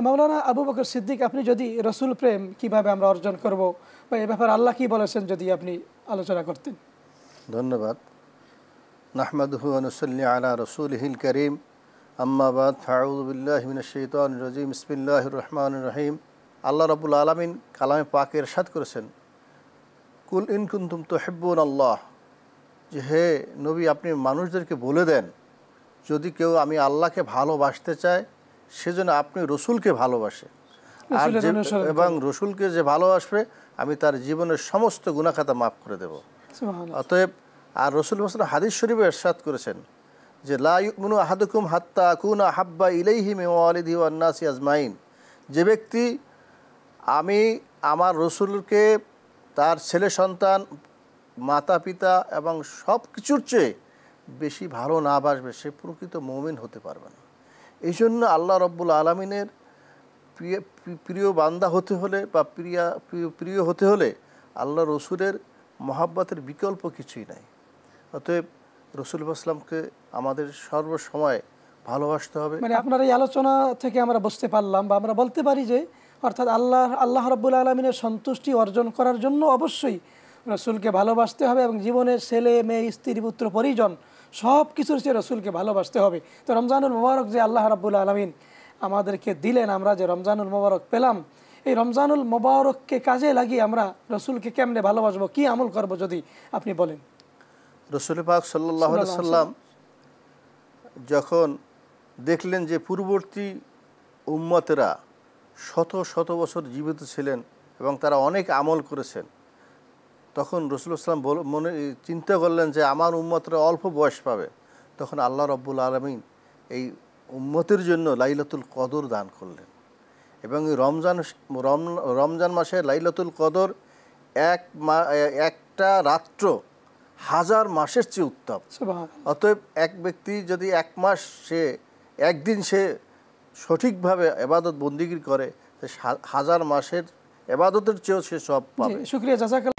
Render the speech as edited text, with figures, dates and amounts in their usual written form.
মাওলানা আবু বকর সিদ্দিক, আপনি যদি রসুল প্রেম কিভাবে আমরা অর্জন করব বা এ ব্যাপারে আল্লাহ কি বলেছেন যদি আপনি আলোচনা করতেন। ধন্যবাদ। নাহমাদুহু ওয়া নুসাল্লি আলা রাসূলিহিল কারীম, আম্মা বাদ, ফাআউযু বিল্লাহি মিনাশ শাইতানির রাজীম, বিসমিল্লাহির রহমানির রহিম। আল্লাহ রাব্বুল আলামিন কালামে পাকে ইরশাদ করেছেন, কুল ইন কুনতুম তুহিব্বুনাল্লাহ, যে হে নবী আপনি মানুষদেরকে বলে দেন যদি কেউ আমি আল্লাহকে ভালোবাসতে চায় সেজন্য আপনি রসুলকে ভালোবাসে, আর যে এবং রসুলকে যে ভালোবাসবে আমি তার জীবনের সমস্ত গুনাহ খাতা মাফ করে দেব। অতএব আর রসুল সাল্লাল্লাহু হাদিস শরীফে ইরশাদ করেছেন যে লা ইউমিনু আহাদুকুম হাত্তা আকুনা হাব্বা ইলাইহি মিন ওয়ালিদিহি ওয়ান নাসি আজমাইন, যে ব্যক্তি আমি আমার রসুলকে তার ছেলে সন্তান মাতা পিতা এবং সব কিছুর চেয়ে বেশি ভালো না বাসবে সে প্রকৃত মুমিন হতে পারবে না। এই জন্য আল্লাহ রব্বুল আলমিনের প্রিয় বান্দা হতে হলে বা প্রিয় হতে হলে আল্লাহ রসুলের মহাব্বতের বিকল্প কিছুই নাই। অতএব রসুল ইসলামকে আমাদের সর্বসময় ভালোবাসতে হবে। মানে আপনার এই আলোচনা থেকে আমরা বুঝতে পারলাম বা আমরা বলতে পারি যে অর্থাৎ আল্লাহ রাব্বুল আলামিনের সন্তুষ্টি অর্জন করার জন্য অবশ্যই রসুলকে ভালোবাসতে হবে এবং জীবনের ছেলে মেয়ে স্ত্রী পুত্র পরিজন সব কিছুর চেয়ে রসুলকে ভালোবাসতে হবে। তো রমজানুল মোবারক যে আল্লাহ রাব্বুল আলামিন আমাদেরকে দিলেন, আমরা যে রমজানুল মোবারক পেলাম, এই রমজানুল মোবারককে কাজে লাগিয়ে আমরা রসুলকে কেমনে ভালোবাসবো, কি আমল করব যদি আপনি বলেন। রসুল পাক সাল্লাল্লাহু আলাইহি সাল্লাম যখন দেখলেন যে পূর্ববর্তী উম্মতেরা শত শত বছর জীবিত ছিলেন এবং তারা অনেক আমল করেছেন, তখন রাসূলুল্লাহ সাল্লাল্লাহু আলাইহি ওয়াসাল্লাম মনে চিন্তা করলেন যে আমার উম্মতরা অল্প বয়স পাবে। তখন আল্লাহ রাব্বুল আলামিন এই উম্মতের জন্য লাইলাতুল কদর দান করলেন এবং এই রমজান মাসে লাইলাতুল কদর একটা রাত্র 1000 মাসের চেয়ে উত্তম। অতএব এক ব্যক্তি যদি এক মাস সে একদিন সে সঠিকভাবে ইবাদত বন্দিগি করে 1000 মাসের ইবাদতের চেয়েও সে সব পাবে। শুকরিয়া, জাযাকাল্লাহ।